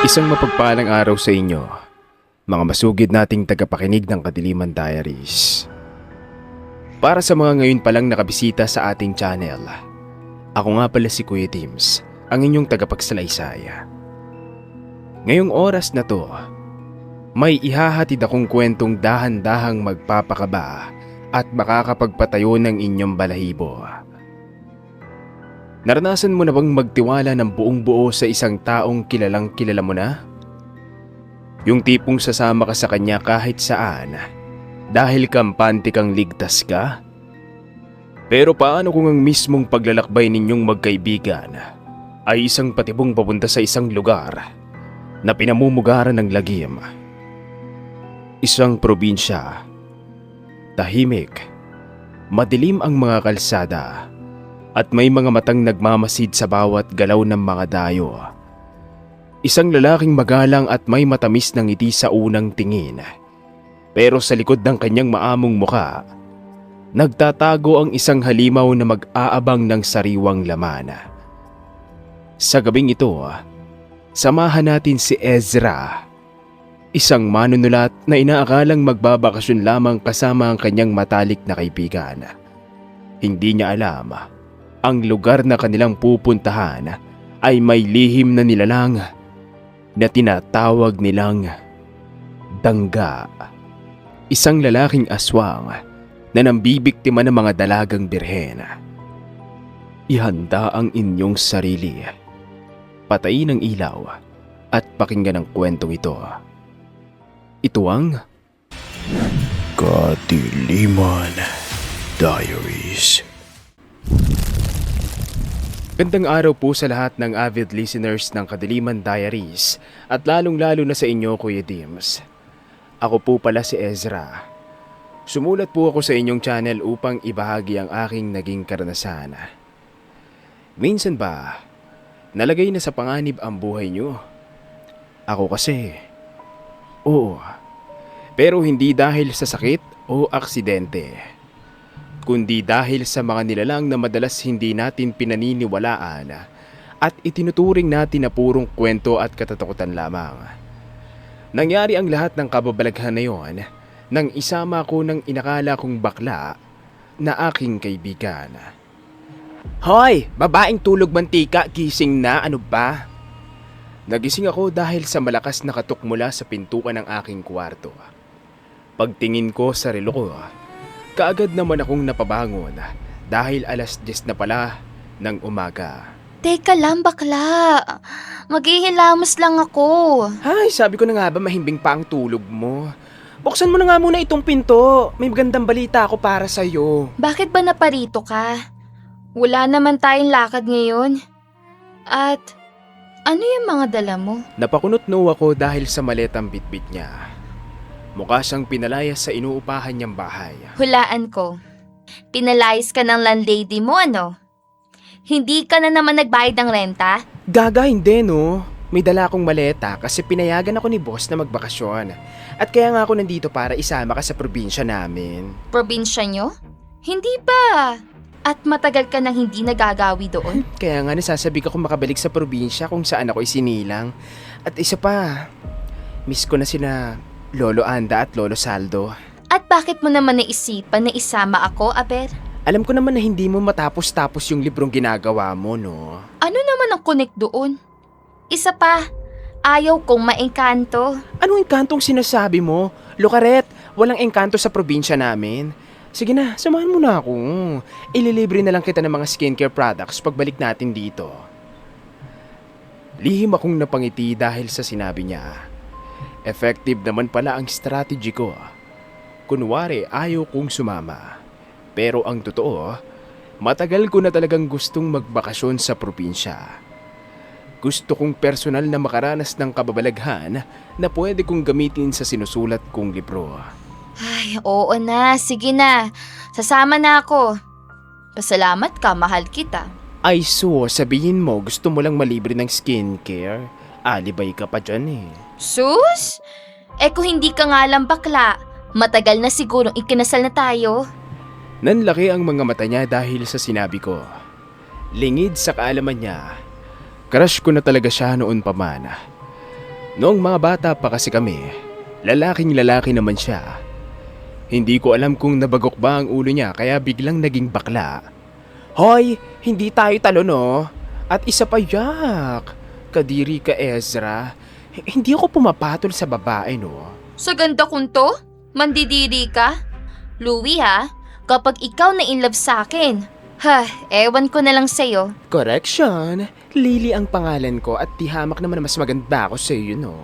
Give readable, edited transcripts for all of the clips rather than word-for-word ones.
Isang mapagpalang araw sa inyo, mga masugid nating tagapakinig ng Kadiliman Diaries. Para sa mga ngayon palang nakabisita sa ating channel, ako nga pala si Kuya Tims, ang inyong tagapagsalaysay. Ngayong oras na to, may ihahatid akong kwentong dahan-dahang magpapakaba at makakapagpatayo ng inyong balahibo. Naranasan mo na bang magtiwala ng buong buo sa isang taong kilalang kilala mo na? Yung tipong sasama ka sa kanya kahit saan dahil kampante kang ligtas ka? Pero paano kung ang mismong paglalakbay ninyong magkaibigan ay isang patibong papunta sa isang lugar na pinamumugaran ng lagim? Isang probinsya, tahimik, madilim ang mga kalsada, at may mga matang nagmamasid sa bawat galaw ng mga dayo. Isang lalaking magalang at may matamis na ngiti sa unang tingin. Pero sa likod ng kanyang maamong muka, nagtatago ang isang halimaw na mag-aabang ng sariwang laman. Sa gabing ito, samahan natin si Ezra, isang manunulat na inaakalang magbabakasyon lamang kasama ang kanyang matalik na kaibigan. Hindi niya alam, ang lugar na kanilang pupuntahan ay may lihim na nilalang na tinatawag nilang Dangga. Isang lalaking aswang na nambibiktima ng mga dalagang birhen. Ihanda ang inyong sarili. Patayin ang ilaw at pakinggan ang kwentong ito. Ito ang Kadiliman Diaries. Gandang araw po sa lahat ng avid listeners ng Kadiliman Diaries at lalong-lalo na sa inyo, Kuya Dims. Ako po pala si Ezra. Sumulat po ako sa inyong channel upang ibahagi ang aking naging karanasan. Minsan ba, nalagay na sa panganib ang buhay nyo? Ako kasi, oo. Pero hindi dahil sa sakit o aksidente, kundi dahil sa mga nilalang na madalas hindi natin pinaniniwalaan at itinuturing natin na purong kwento at katatakutan lamang. Nangyari ang lahat ng kababalaghan na yon nang isama ko ng inakala kong bakla na aking kaibigan. Hoy! Babaeng tulog mantika, gising na, ano ba? Nagising ako dahil sa malakas na katok mula sa pintuan ng aking kwarto. Pagtingin ko sa relo ko, kaagad naman akong napabangon dahil 10:00 na pala ng umaga. Teka lang, bakla. Maghihilamos lang ako. Ay, sabi ko na nga ba mahimbing pa ang tulog mo? Buksan mo na nga muna itong pinto. May magandang balita ako para sa'yo. Bakit ba naparito ka? Wala naman tayong lakad ngayon. At ano yung mga dala mo? Napakunot-no ako dahil sa maletang bitbit niya. Mukha siyang pinalayas sa inuupahan niyang bahay. Hulaan ko. Pinalayas ka ng landlady mo, ano? Hindi ka na naman nagbayad ng renta? Gaga, hindi no. May dala akong maleta kasi pinayagan ako ni boss na magbakasyon. At kaya nga ako nandito para isama ka sa probinsya namin. Probinsya nyo? Hindi pa. At matagal ka nang hindi nagagawi doon? Kaya nga nasasabi ko kung makabalik sa probinsya kung saan ako isinilang. At isa pa, miss ko na sila Lolo Anda at Lolo Saldo. At bakit mo naman naisipan na isama ako, Aber? Alam ko naman na hindi mo matapos-tapos yung librong ginagawa mo, no? Ano naman ang connect doon? Isa pa, ayaw kong maengkanto. Anong engkantong sinasabi mo? Lukaret, walang engkanto sa probinsya namin. Sige na, samahan mo na ako. Ililibre na lang kita ng mga skincare products pagbalik natin dito. Lihim akong napangiti dahil sa sinabi niya. Effective naman pala ang strategy ko. Kunwari ayaw kong sumama. Pero ang totoo, matagal ko na talagang gustong magbakasyon sa probinsya. Gusto kong personal na makaranas ng kababalaghan na pwede kong gamitin sa sinusulat kong libro. Ay, oo na. Sige na. Sasama na ako. Pasalamat ka, mahal kita. Ay so, sabihin mo gusto mo lang malibre ng skincare? Alibay ka pa dyan eh. Sus? Kung hindi ka nga lang bakla, matagal na sigurong ikinasal na tayo. Nanlaki ang mga mata niya dahil sa sinabi ko. Lingid sa kaalaman niya, crush ko na talaga siya noon pa man. Noong mga bata pa kasi kami, lalaking lalaki naman siya. Hindi ko alam kung nabagok ba ang ulo niya kaya biglang naging bakla. Hoy, hindi tayo talo no? At isa pa yak. Kadiri ka Ezra. Hindi ako pumapatol sa babae no? Sa ganda kong to, mandidiri ka? Louie ha, kapag ikaw na in love sa akin, ewan ko na lang sa'yo. Correction, Lily ang pangalan ko at tihamak naman na mas maganda ako sa iyo no?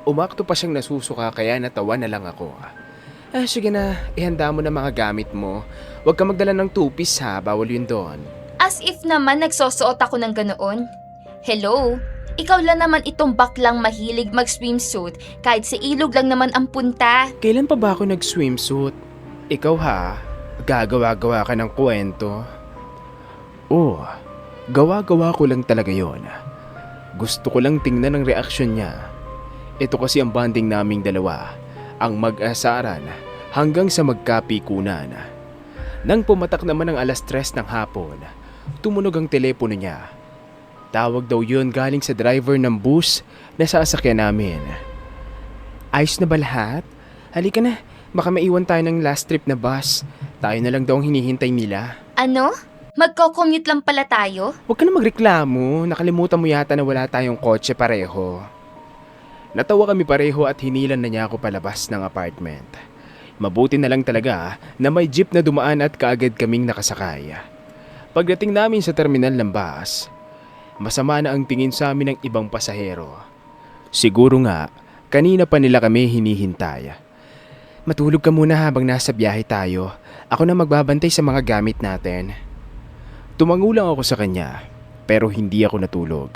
Umakto pa siyang nasusuka kaya natawa na lang ako. Sige na, ihanda mo na mga gamit mo. Huwag ka magdala ng two-piece ha, bawal yun doon. As if naman nagsosuot ako ng ganoon. Hello? Ikaw lang naman itong baklang mahilig mag-swimsuit kahit sa ilog lang naman ang punta. Kailan pa ba ako nag-swimsuit? Ikaw ha, gagawa-gawa ka ng kwento. Oh, gawa-gawa ko lang talaga yon. Gusto ko lang tingnan ang reaksyon niya. Ito kasi ang bonding naming dalawa, ang mag-asaran hanggang sa magkapikunan. Nang pumatak naman ang 3:00 ng hapon, tumunog ang telepono niya. Tawag daw yun galing sa driver ng bus na sasakyan namin. Ayos na ba lahat? Halika na, baka maiwan tayo ng last trip na bus. Tayo na lang daw ang hinihintay nila. Ano? Magko-commute lang pala tayo? Huwag ka na magreklamo, nakalimutan mo yata na wala tayong kotse pareho. Natawa kami pareho at hinilan na niya ako palabas ng apartment. Mabuti na lang talaga na may jeep na dumaan at kaagad kaming nakasakay. Pagdating namin sa terminal ng bus, masama na ang tingin sa amin ng ibang pasahero. Siguro nga, kanina pa nila kami hinihintay. Matulog ka muna habang nasa biyahe tayo. Ako na magbabantay sa mga gamit natin. Tumango lang ako sa kanya, pero hindi ako natulog.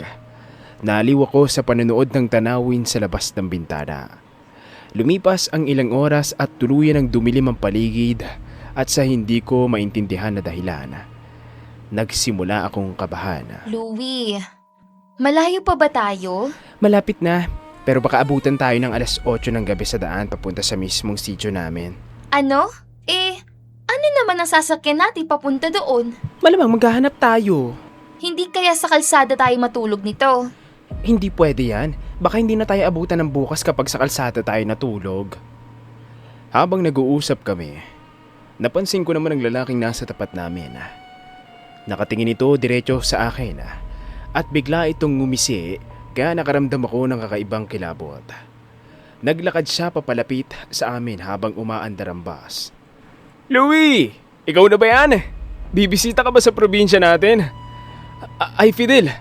Naaliw ako sa panonood ng tanawin sa labas ng bintana. Lumipas ang ilang oras at tuluyan ang dumilim ang paligid at sa hindi ko maintindihan na dahilan, nagsimula akong kabahan. Louie, malayo pa ba tayo? Malapit na, pero baka abutan tayo ng 8:00 ng gabi sa daan papunta sa mismong sitio namin. Ano? Ano naman ang sasakyan natin papunta doon? Malamang maghahanap tayo. Hindi kaya sa kalsada tayo matulog nito? Hindi pwede yan. Baka hindi na tayo abutan ng bukas kapag sa kalsada tayo natulog. Habang nag-uusap kami, napansin ko naman ang lalaking nasa tapat namin. Nakatingin ito diretso sa akin at bigla itong ngumisi kaya nakaramdam ako ng kakaibang kilabot. Naglakad siya papalapit sa amin habang umaandar ang bus. Louie! Ikaw na ba yan? Bibisita ka ba sa probinsya natin? Ay Fidel,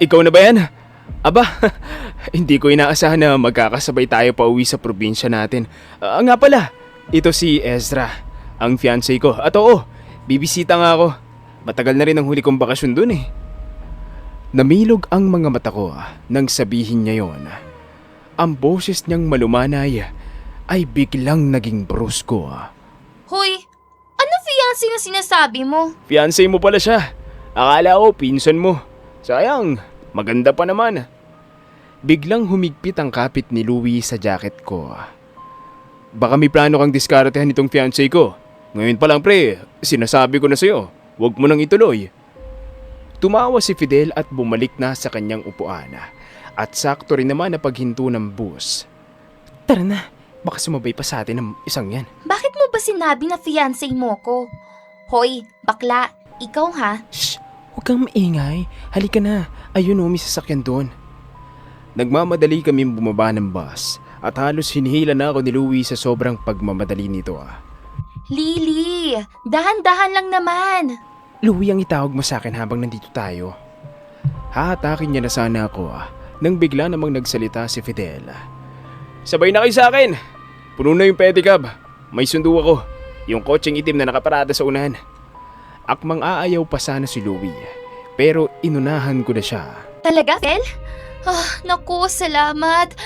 ikaw na ba yan? Aba, hindi ko inaasahan na magkakasabay tayo pa uwi sa probinsya natin. Nga pala, ito si Ezra, ang fiancé ko. At oo, bibisita nga ako. Matagal na rin ang huli kong bakasyon dun eh. Namilog ang mga mata ko nang sabihin niya yon. Ang boses niyang malumanay ay biglang naging brusko. Hoy, ano fiancé na sinasabi mo? Fiancé mo pala siya. Akala ko pinsan mo. Sayang, maganda pa naman. Biglang humigpit ang kapit ni Louie sa jacket ko. Baka may plano kang diskartehan itong fiancé ko. Ngayon pa lang pre, sinasabi ko na sa'yo, huwag mo nang ituloy. Tumawa si Fidel at bumalik na sa kanyang upuan. At sakto rin naman na paghinto ng bus. Tara na, baka sumabay pa sa atin ng isang yan. Bakit mo ba sinabi na fiancé mo ko? Hoy, bakla, ikaw ha? Shh, huwag kang maingay. Halika na, ayun may sasakyan doon. Nagmamadali kami bumaba ng bus at halos hinihila na ako ni Louie sa sobrang pagmamadali nito. Lily, dahan-dahan lang naman. Louie ang itawag mo sa akin habang nandito tayo. Hahatakin niya na sana ako nang bigla namang nagsalita si Fidel. Sabay na kayo sa akin. Puno na yung pedicab. May sundo ako. Yung kotseng itim na nakaparada sa unahan. Akmang aayaw pa sana si Louie, pero inunahan ko na siya. Talaga, Fel? Naku, salamat.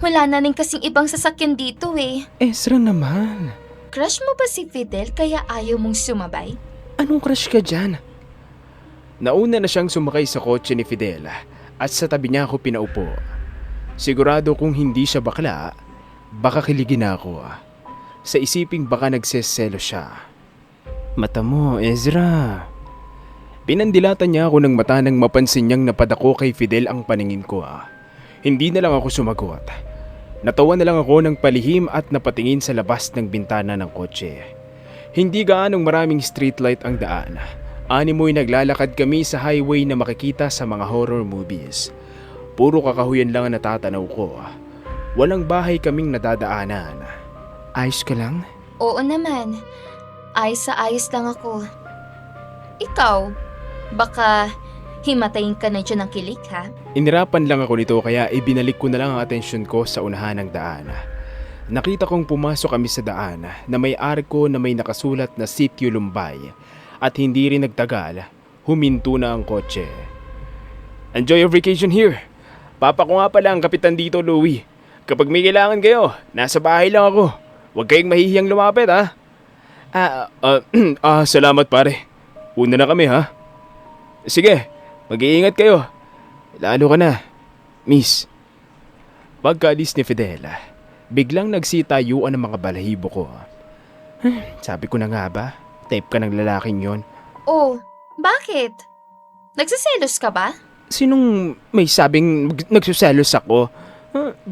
Wala na rin kasing ibang sasakyan dito eh. Ezra naman. Crush mo ba si Fidel kaya ayaw mong sumabay? Anong crush ka dyan? Nauna na siyang sumakay sa kotse ni Fidel at sa tabi niya ako pinaupo. Sigurado kung hindi siya bakla, baka kiligin ako. Sa isiping baka nagseselo siya. Mata mo, Ezra. Pinandilatan niya ako ng mata nang mapansin niyang napadako kay Fidel ang paningin ko. Hindi na lang ako sumagot. Natawa na lang ako ng palihim at napatingin sa labas ng bintana ng kotse. Hindi gaanong maraming streetlight ang daan. Animoy naglalakad kami sa highway na makikita sa mga horror movies. Puro kakahuyan lang ang natatanaw ko. Walang bahay kaming nadadaanan. Ayos ka lang? Oo naman. Ayos sa ayos lang ako. Ikaw, baka himatayin ka na dyan ng kilik ha? Inirapan lang ako nito kaya ibinalik ko na lang ang atensyon ko sa unahan ng daan. Nakita kong pumasok kami sa daan na may arko na may nakasulat na Sitio Lumbay at hindi rin nagtagal, huminto na ang kotse. Enjoy your vacation here. Papa ko nga pala ang kapitan dito, Louie. Kapag may kailangan kayo, nasa bahay lang ako. Huwag kayong mahihiyang lumapit ha. Salamat pare. Una na kami ha. Sige, mag-iingat kayo. Lalo ka na, miss. Pagkaalis ni Fidel, biglang nagsitayuan ang mga balahibo ko. Sabi ko na nga ba, type ka ng lalaking yon. Oh, bakit? Nagsiselos ka ba? Sinong may sabing nagsuselos ako?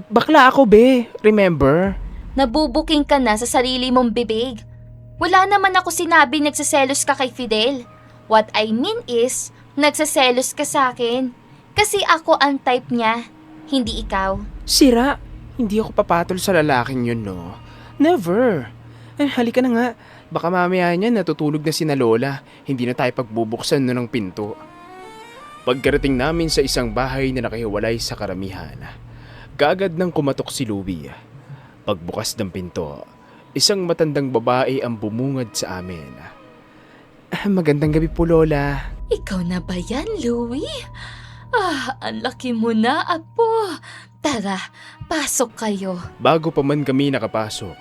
Bakla ako be, remember? Nabubuking ka na sa sarili mong bibig. Wala naman ako sinabing nagsiselos ka kay Fidel. What I mean is, nagsiselos ka sa akin. Kasi ako ang type niya, hindi ikaw. Sira, hindi ako papatol sa lalaking yun, no? Never. Halika na nga. Baka mamaya niyan natutulog na sina Lola. Hindi na tayo pagbubuksan no ng pinto. Pagkarating namin sa isang bahay na nakahiwalay sa karamihan, kaagad nang kumatok si Louie. Pagbukas ng pinto, isang matandang babae ang bumungad sa amin. Magandang gabi po, Lola. Ikaw na ba yan, Louie? Ang laki mo na, apo. Tara, pasok kayo. Bago pa man kami nakapasok,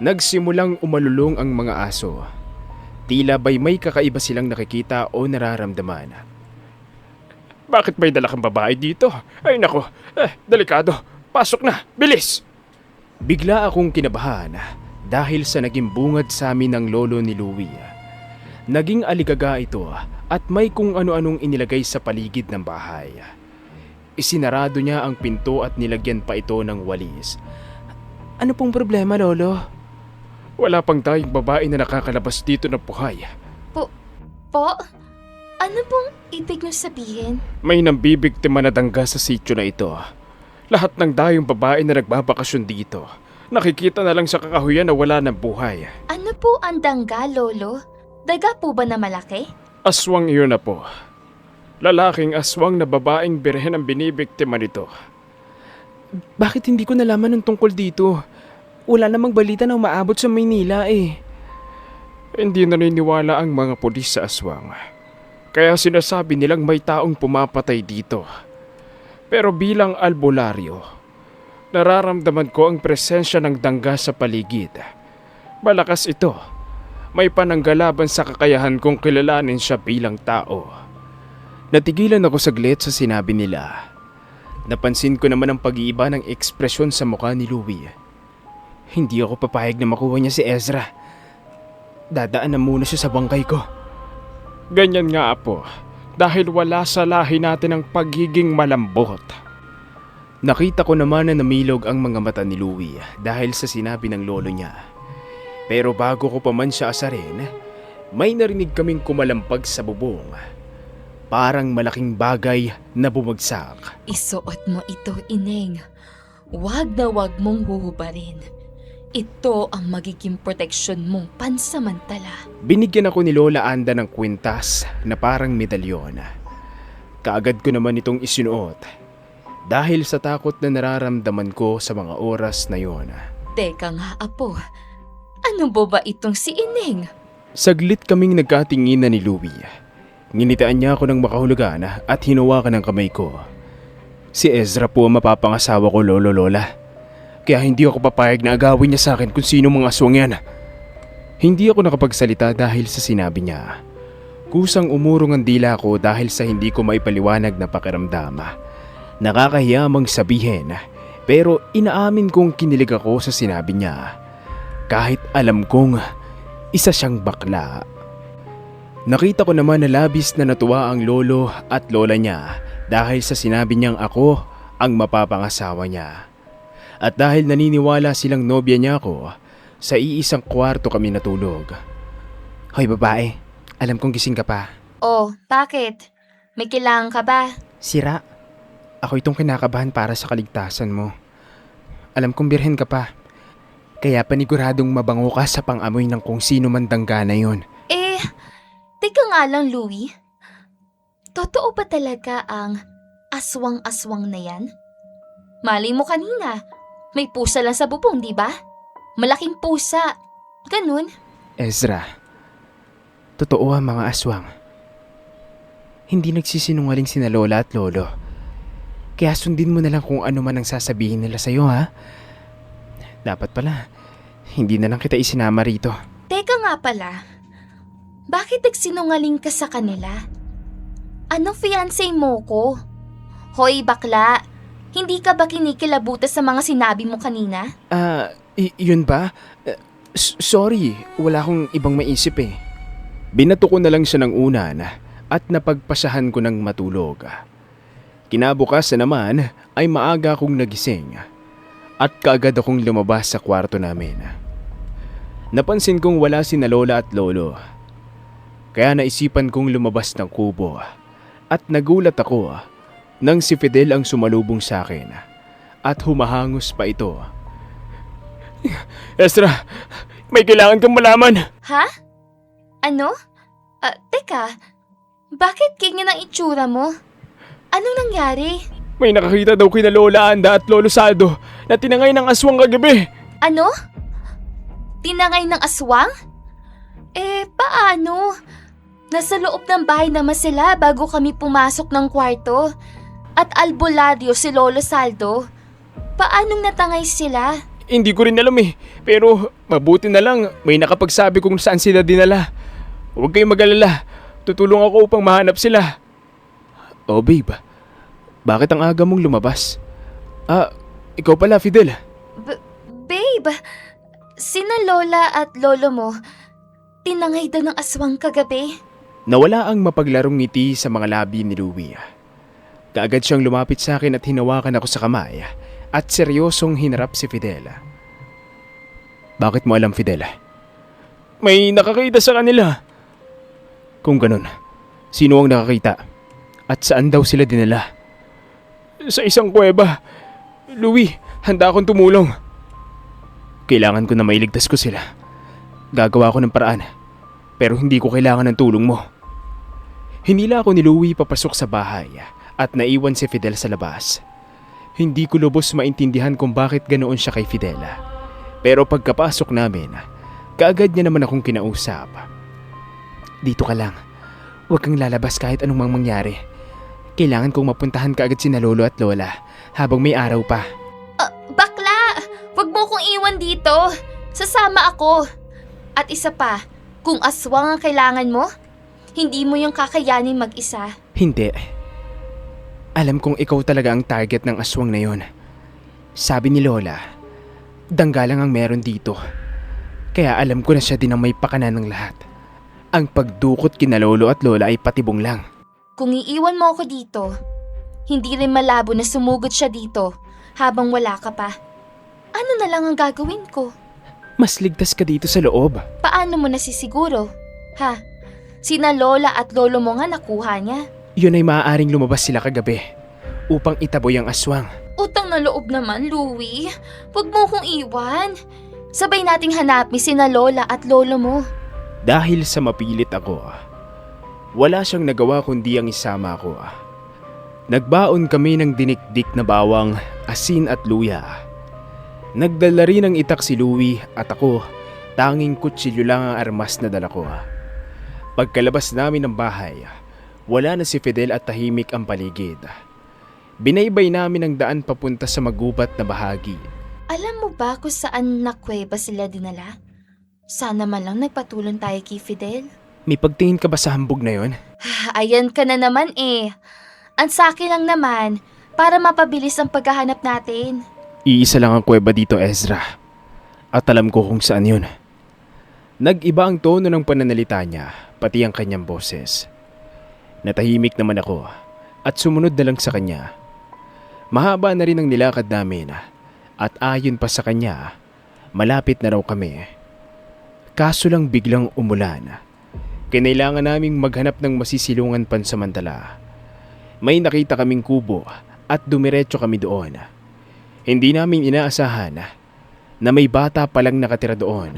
nagsimulang umalulong ang mga aso. Tila ba'y may kakaiba silang nakikita o nararamdaman. Bakit may dala kang babae dito? Ay nako, delikado. Pasok na, bilis! Bigla akong kinabahan dahil sa naging bungad sa amin ng lolo ni Louie. Naging aligaga ito at may kung ano-anong inilagay sa paligid ng bahay. Isinarado niya ang pinto at nilagyan pa ito ng walis. Ano pong problema, Lolo? Wala pang tayong babae na nakakalabas dito na buhay. Po? Ano pong ibig niyo sabihin? May nambibiktima na dangga sa sityo na ito. Lahat ng dayong babae na nagbabakasyon dito, nakikita na lang sa kakahuyan na wala ng buhay. Ano po ang dangga, Lolo? Daga po ba na malaki? Aswang iyon na po. Lalaking aswang na babaeng birhen ang binibiktima nito. Bakit hindi ko nalaman ng tungkol dito? Wala namang balita na umaabot sa Maynila eh. Hindi naniniwala ang mga pulis sa aswang. Kaya sinasabi nilang may taong pumapatay dito. Pero bilang albularyo, nararamdaman ko ang presensya ng dangga sa paligid. Malakas ito. May pananggalaban sa kakayahan kong kilalanin siya bilang tao. Natigilan ako saglit sa sinabi nila. Napansin ko naman ang pag-iiba ng ekspresyon sa mukha ni Louie. Hindi ako papayag na makuha niya si Ezra. Dadaan na muna siya sa bangkay ko. Ganyan nga apo, dahil wala sa lahi natin ang pagiging malambot. Nakita ko naman na namilog ang mga mata ni Louie dahil sa sinabi ng lolo niya. Pero bago ko pa man siya asarin, may narinig kaming kumalampag sa bubong. Parang malaking bagay na bumagsak. Isuot mo ito, Ineng. Wag na wag mong huhubarin. Ito ang magiging proteksyon mong pansamantala. Binigyan ako ni Lola Anda ng kwintas na parang medalyon. Kaagad ko naman itong isinuot dahil sa takot na nararamdaman ko sa mga oras na yon. Teka nga, apo. Ano ba itong si Ineng? Saglit kaming nagkatinginan ni Louie. Nginitaan niya ako ng makahulugan at hinawakan ng kamay ko. Si Ezra po ang mapapangasawa ko, Lolo Lola. Kaya hindi ako papayag na agawin niya sa akin kung sino mga aswang yan. Hindi ako nakapagsalita dahil sa sinabi niya. Kusang umurong ang dila ko dahil sa hindi ko maipaliwanag na pakiramdam. Nakakahiyamang sabihin, pero inaamin kong kinilig ako sa sinabi niya. Kahit alam kong isa siyang bakla. Nakita ko naman na labis na natuwa ang lolo at lola niya dahil sa sinabi niyang ako ang mapapangasawa niya. At dahil naniniwala silang nobya niya ako, sa iisang kwarto kami natulog. Hoy babae, alam kong gising ka pa. Oh, bakit? May kailangan ka ba? Sira, ako itong kinakabahan para sa kaligtasan mo. Alam kong birhen ka pa. Kaya paniguradong mabango ka sa pang-amoy ng kung sino man dangga na yun. Teka nga lang, Louie. Totoo ba talaga ang aswang-aswang na yan? Malay mo kanina, may pusa lang sa bubong, di ba? Malaking pusa. Ganun. Ezra, totoo ang mga aswang. Hindi nagsisinungaling sina lola at lolo. Kaya sundin mo na lang kung ano man ang sasabihin nila sa'yo, ha? Dapat pala, hindi na lang kita isinama rito. Teka nga pala, bakit nagsinungaling ka sa kanila? Ano fiancé mo ko? Hoy bakla, hindi ka ba kinikilabutan sa mga sinabi mo kanina? Yun ba? Sorry, wala akong ibang maisip eh. Binato ko na lang siya ng unan at napagpasahan ko ng matulog. Kinabukasan naman ay maaga akong nagising at kaagad akong lumabas sa kwarto namin. Napansin kong wala sina lola at lolo. Kaya naisipan kong lumabas ng kubo at nagulat ako nang si Fidel ang sumalubong sa akin at humahangos pa ito. Ezra, may kailangan kang malaman. Ha? Ano? Teka, bakit ganyan ang itsura mo? Anong nangyari? May nakakita daw kina Lola Anda at Lolo Saldo na tinangay ng aswang kagabi. Ano? Tinangay ng aswang? Paano? Nasa loob ng bahay naman sila bago kami pumasok ng kwarto. At albularyo si Lolo Saldo. Paanong natangay sila? Hindi ko rin alam eh, pero mabuti na lang may nakapagsabi kung saan sila dinala. Huwag kayong mag-alala, tutulong ako upang mahanap sila. Oh babe, bakit ang aga mong lumabas? Ikaw pala Fidel. Babe, sina Lola at Lolo mo, tinangay daw ng aswang kagabi. Nawala ang mapaglarong ngiti sa mga labi ni Louie. Kaagad siyang lumapit sa akin at hinawakan ako sa kamay at seryosong hinarap si Fidel. Bakit mo alam Fidel? May nakakita sa kanila. Kung ganun, sino ang nakakita? At saan daw sila dinala? Sa isang kuweba. Louie, handa akong tumulong. Kailangan ko na mailigtas ko sila. Gagawa ko ng paraan. Pero hindi ko kailangan ng tulong mo. Hinila ako ni Louie papasok sa bahay at naiwan si Fidel sa labas. Hindi ko lubos maintindihan kung bakit ganoon siya kay Fidel. Pero pagkapasok namin, kaagad niya naman akong kinausap. Dito ka lang. Huwag kang lalabas kahit anong mang mangyari. Kailangan kong mapuntahan kaagad sina lolo at lola habang may araw pa. Bakla! Huwag mo kong iwan dito. Sasama ako. At isa pa, kung aswang ang kailangan mo, hindi mo yung kakayanin mag-isa. Hindi. Alam kong ikaw talaga ang target ng aswang na yon. Sabi ni Lola, dangga lang ang meron dito. Kaya alam ko na siya din ang may pakanan ng lahat. Ang pagdukot kina lolo at lola ay patibong lang. Kung iiwan mo ako dito, hindi rin malabo na sumugod siya dito habang wala ka pa. Ano na lang ang gagawin ko? Mas ligtas ka dito sa loob. Paano mo nasisiguro? Ha? Sina lola at lolo mo nga nakuha niya. Yun ay maaaring lumabas sila kagabi upang itaboy ang aswang. Utang na loob naman, Louie. Huwag mo kong iwan. Sabay nating hanapin sina lola at lolo mo. Dahil sa mapilit ako, wala siyang nagawa kundi ang isama ko. Nagbaon kami ng dinikdik na bawang, asin at luya. Nagdala rin ng itak si Louie at ako, tanging kutsilyo lang ang armas na dala ko. Pagkalabas namin ng bahay, wala na si Fidel at tahimik ang paligid. Binaybay namin ang daan papunta sa magubat na bahagi. Alam mo ba kung saan na kuweba sila dinala? Sana man lang nagpatulong tayo kay Fidel. May pagtingin ka ba sa hambog na yon? Ayan ka na naman eh. Ang sakin lang naman, para mapabilis ang paghahanap natin. Iisa lang ang kuweba dito, Ezra. At alam ko kung saan yun. Nag-iba ang tono ng pananalita niya, pati ang kanyang boses. Natahimik naman ako at sumunod na lang sa kanya. Mahaba na rin ang nilakad namin at ayon pa sa kanya, malapit na raw kami. Kaso lang biglang umulan. Kinailangan naming maghanap ng masisilungan pansamantala. May nakita kaming kubo at dumiretso kami doon. Hindi namin inaasahan na may bata palang nakatira doon.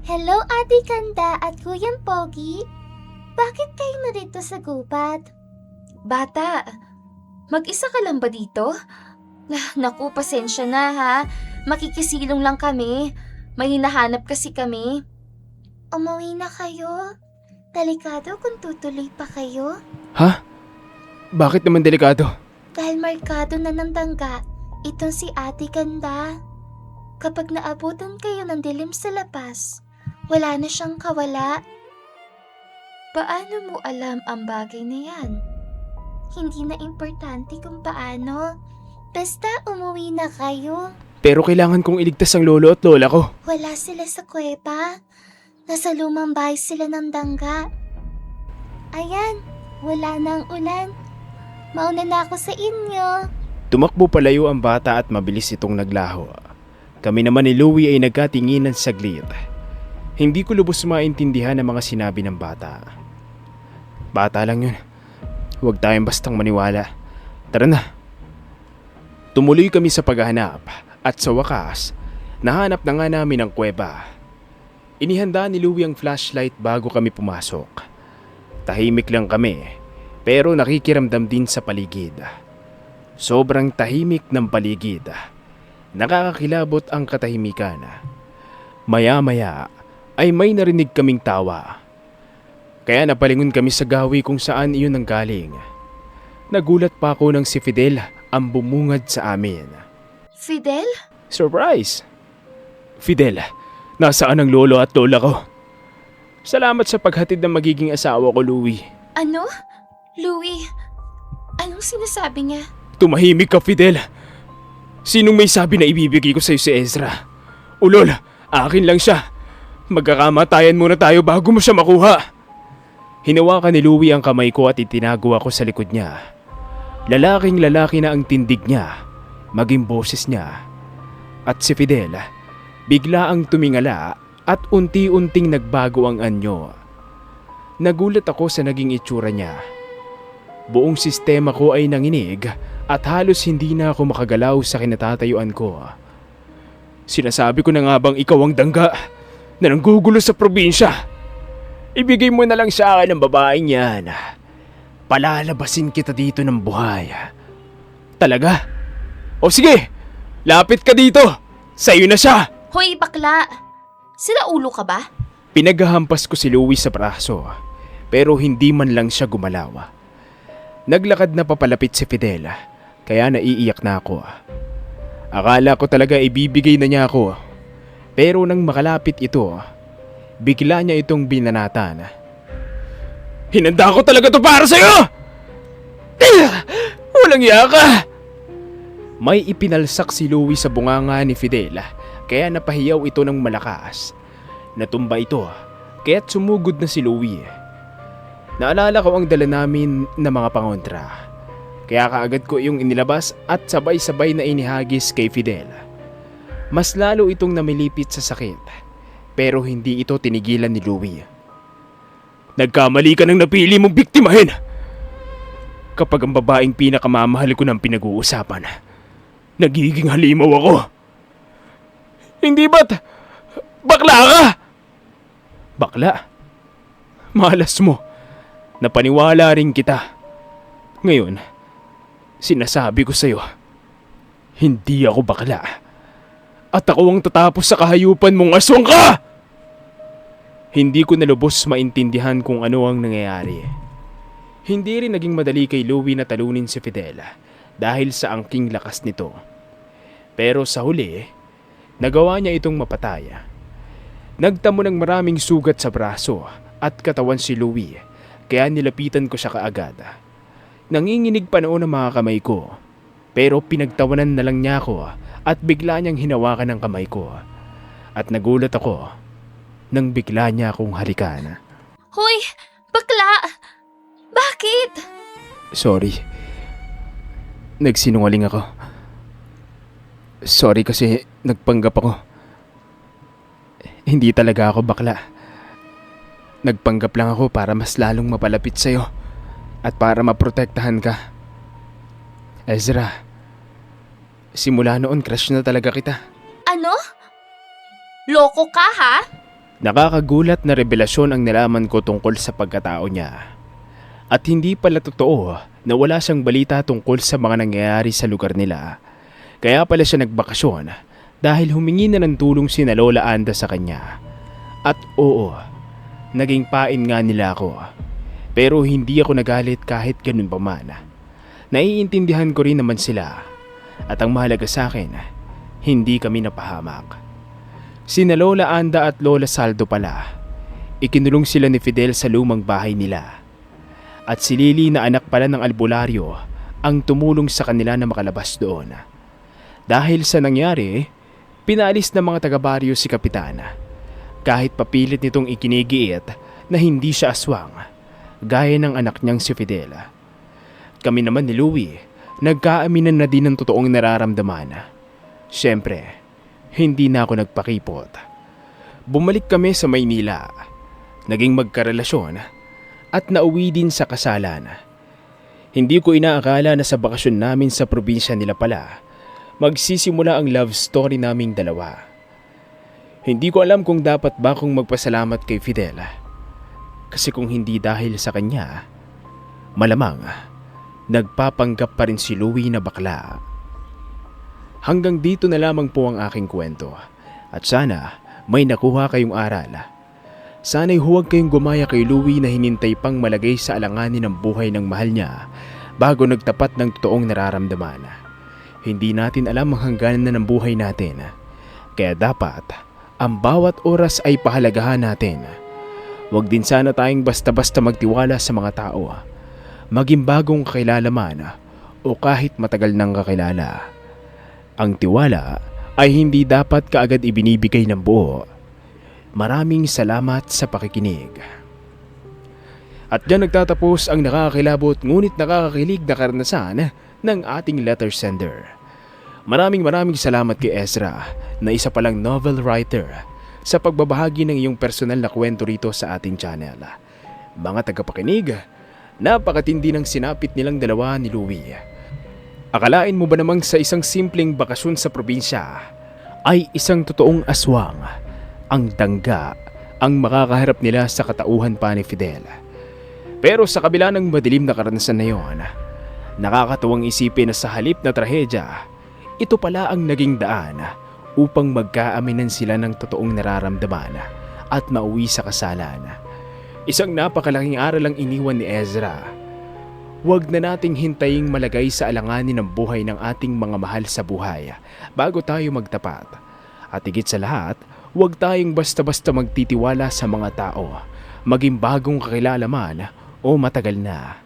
Hello, Ate Kanda at Kuyang Pogi. Bakit kayo narito sa gubat? Bata, mag-isa ka lang ba dito? Naku, pasensya na ha. Makikisilong lang kami. May hinahanap kasi kami. Umuwi na kayo. Delikado kung tutuloy pa kayo. Ha? Bakit naman delikado? Dahil markado na ng dangga, itong si Ate Ganda. Kapag naabutan kayo ng dilim sa labas, wala na siyang kawala. Paano mo alam ang bagay na yan? Hindi na importante kung paano. Basta umuwi na kayo. Pero kailangan kong iligtas ang lolo at lola ko. Wala sila sa kuweba. Nasa lumang bahay sila ng dangga. Ayan, wala na ang ulan. Mauna na ako sa inyo. Tumakbo palayo ang bata at mabilis itong naglaho. Kami naman ni Louie ay nagkatinginan saglit. Hindi ko lubos maintindihan ang mga sinabi ng bata. Bata lang yun. Huwag tayong bastang maniwala. Tara na. Tumuloy kami sa paghahanap at sa wakas, nahanap na nga namin ang kuweba. Inihanda ni Louie ang flashlight bago kami pumasok. Tahimik lang kami, pero nakikiramdam din sa paligid. Sobrang tahimik ng paligid. Nakakakilabot ang katahimikan. Maya-maya ay may narinig kaming tawa. Kaya napalingon kami sa gawi kung saan iyon nanggaling. Nagulat pa ako nang si Fidel ang bumungad sa amin. Fidel? Surprise! Fidel, nasaan ang lolo at lola ko? Salamat sa paghatid ng magiging asawa ko, Louie. Ano? Louie, anong sinasabi niya? Tumahimik ka, Fidel. Sinong may sabi na ibibigay ko sa'yo si Ezra? Ulol, akin lang siya. Magkakamatayan muna tayo bago mo siya makuha. Hinawakan ni Louie ang kamay ko at itinago ako sa likod niya. Lalaking lalaki na ang tindig niya, maging boses niya. At si Fidel, bigla ang tumingala at unti-unting nagbago ang anyo. Nagulat ako sa naging itsura niya. Buong sistema ko ay nanginig at halos hindi na ako makagalaw sa kinatatayuan ko. Sinasabi ko na nga bang ikaw ang dangga na nanggugulo sa probinsya? Ibigay mo na lang sa akin ang babaeng yan. Palalabasin kita dito ng buhay. Talaga? O sige, lapit ka dito. Sa'yo na siya. Hoy, bakla! Sila ulo ka ba? Pinaghahampas ko si Louie sa braso, pero hindi man lang siya gumalaw. Naglakad na papalapit si Fidel, kaya naiiyak na ako. Akala ko talaga ibibigay na niya ako, pero nang makalapit ito, bigla niya itong binanatan. Hinanda ko talaga to para sa'yo! Walang iya ka! May ipinalsak si Louie sa bunganga ni Fidel, kaya napahiyaw ito ng malakas. Natumba ito, kaya't sumugod na si Louie. Naalala ko ang dala namin na mga pangontra, kaya kaagad ko yung inilabas at sabay-sabay na inihagis kay Fidel. Mas lalo itong namilipit sa sakit, pero hindi ito tinigilan ni Louie. Nagkamali ka nang napili mong biktimahin! Kapag ang babaeng pinakamamahal ko ng pinag-uusapan, nagiging halimaw ako. Hindi ba't bakla ka? Bakla? Malas mo. Napaniwala rin kita. Ngayon, sinasabi ko sa'yo, hindi ako bakla. At ako ang tatapos sa kahayupan mong aswang ka! Hindi ko nalubos maintindihan kung ano ang nangyayari. Hindi rin naging madali kay Louie na talunin si Fidel dahil sa angking lakas nito. Pero sa huli, nagawa niya itong mapatay. Nagtamo ng maraming sugat sa braso at katawan si Louie, kaya nilapitan ko siya kaagad. Nanginginig pa noon ang mga kamay ko, pero pinagtawanan na lang niya ako at bigla niyang hinawakan ang kamay ko. At nagulat ako nang bigla niya akong halikan. Hoy, bakla! Bakit? Sorry. nagsinungaling ako. Sorry kasi nagpanggap ako. Hindi talaga ako bakla. Nagpanggap lang ako para mas lalong mapalapit sa'yo at para maprotektahan ka. Ezra, simula noon crush na talaga kita. Ano? Loko ka ha? Nakakagulat na revelasyon ang nalaman ko tungkol sa pagkatao niya. At hindi pala totoo na wala siyang balita tungkol sa mga nangyayari sa lugar nila. Kaya pala siya nagbakasyon dahil humingi na ng tulong sina Lola Anda sa kanya. At oo, naging pain nga nila ako. Pero hindi ako nagalit kahit ganun pa man. Naiintindihan ko rin naman sila. At ang mahalaga sa akin, hindi kami napahamak. Sina Lola Anda at Lola Saldo pala. Ikinulong sila ni Fidel sa lumang bahay nila. At si Lily na anak pala ng albularyo ang tumulong sa kanila na makalabas doon. Dahil sa nangyari, pinalis ng mga taga-baryo si Kapitana. Kahit papilit nitong ikinigiit na hindi siya aswang, gaya ng anak niyang si Fidel. Kami naman ni Louie, nagkaaminan na din ng totoong nararamdaman. Siyempre, hindi na ako nagpakipot. Bumalik kami sa Maynila. Naging magkarelasyon at nauwi din sa kasalan. Hindi ko inaakala na sa bakasyon namin sa probinsya nila pala, magsisimula ang love story naming dalawa. Hindi ko alam kung dapat ba akong magpasalamat kay Fidel. Kasi kung hindi dahil sa kanya, malamang nagpapanggap pa rin si Louie na bakla. Hanggang dito na lamang po ang aking kwento. At sana may nakuha kayong aral. Sana'y huwag kayong gumaya kay Louie na hinintay pang malagay sa alanganin ng buhay ng mahal niya bago nagtapat ng totoong nararamdaman. Hindi natin alam ang hangganan na ng buhay natin. Kaya dapat, ang bawat oras ay pahalagahan natin. Huwag din sana tayong basta-basta magtiwala sa mga tao. Maging bagong kakilala man o kahit matagal nang kakilala. Ang tiwala ay hindi dapat kaagad ibinibigay ng buo. Maraming salamat sa pakikinig. At diyan nagtatapos ang nakakakilabot ngunit nakakakilig na karanasan ng ating letter sender. Maraming salamat kay Ezra na isa palang novel writer sa pagbabahagi ng iyong personal na kwento rito sa ating channel. Mga tagapakinig, napakatindi ng sinapit nilang dalawa ni Louie. Akalain mo ba namang sa isang simpleng bakasyon sa probinsya ay isang totoong aswang, ang dangga, ang makakaharap nila sa katauhan pa ni Fidel. Pero sa kabila ng madilim na karanasan na yon, nakakatuwang isipin na sa halip na trahedya, ito pala ang naging daan upang magkaaminan sila ng totoong nararamdaman at mauwi sa kasalan. Isang napakalaking aral ang iniwan ni Ezra. Huwag na nating hintaying malagay sa alanganin ng buhay ng ating mga mahal sa buhay bago tayo magtapat. At higit sa lahat, huwag tayong basta-basta magtitiwala sa mga tao, maging bagong kakilala man o matagal na.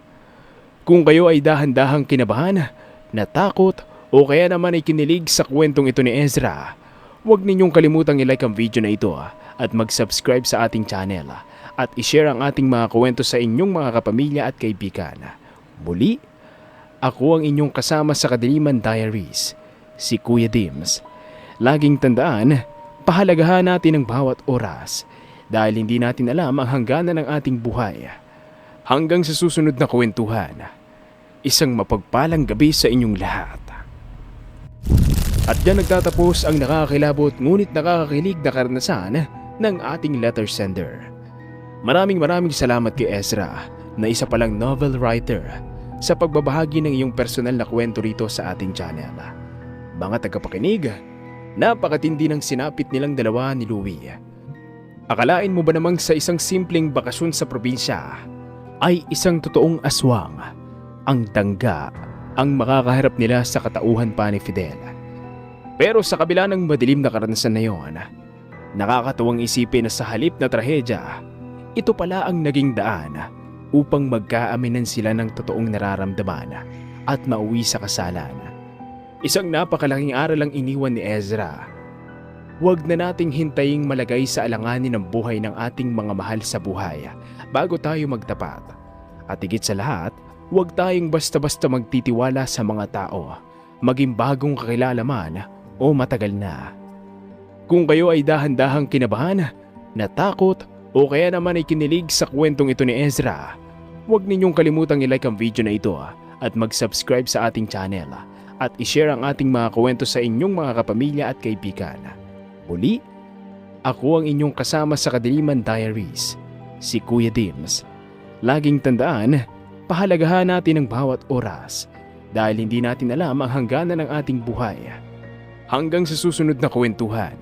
Kung kayo ay dahan-dahang kinabahan, natakot o kaya naman ay kinilig sa kwentong ito ni Ezra, huwag ninyong kalimutang i-like ang video na ito at mag-subscribe sa ating channel at i-share ang ating mga kwento sa inyong mga kapamilya at kaibigan. Muli, ako ang inyong kasama sa Kadiliman Diaries, si Kuya Dims. Laging tandaan, pahalagahan natin ang bawat oras dahil hindi natin alam ang hangganan ng ating buhay. Hanggang sa susunod na kwentuhan, isang mapagpalang gabi sa inyong lahat. At diyan nagtatapos ang nakakakilabot ngunit nakakakilig na karanasan ng ating letter sender. Maraming salamat kay Ezra na isa palang novel writer sa pagbabahagi ng iyong personal na kwento rito sa ating channel. Mga tagapakinig, napakatindi ng sinapit nilang dalawa ni Louie. Akalain mo ba namang sa isang simpleng bakasyon sa probinsya ay isang totoong aswang, ang dangga, ang makakaharap nila sa katauhan pa ni Fidel. Pero sa kabila ng madilim na karanasan na yon, nakakatuwang isipin na sa halip na trahedya, ito pala ang naging daan upang magkaaminan sila ng totoong nararamdaman at mauwi sa kasalan. Isang napakalaking aral ang iniwan ni Ezra. Huwag na nating hintaying malagay sa alanganin ng buhay ng ating mga mahal sa buhay bago tayo magtapat. At higit sa lahat, huwag tayong basta-basta magtitiwala sa mga tao, maging bagong kakilala man o matagal na. Kung kayo ay dahan-dahang kinabahan, natakot o kaya naman ay kinilig sa kwentong ito ni Ezra, huwag ninyong kalimutang i-like ang video na ito at mag-subscribe sa ating channel at i-share ang ating mga kwento sa inyong mga kapamilya at kaibigan. Muli, ako ang inyong kasama sa Kadiliman Diaries, si Kuya Dims. Laging tandaan, pahalagahan natin ang bawat oras dahil hindi natin alam ang hangganan ng ating buhay. Hanggang sa susunod na kwentuhan,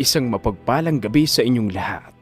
isang mapagpalang gabi sa inyong lahat.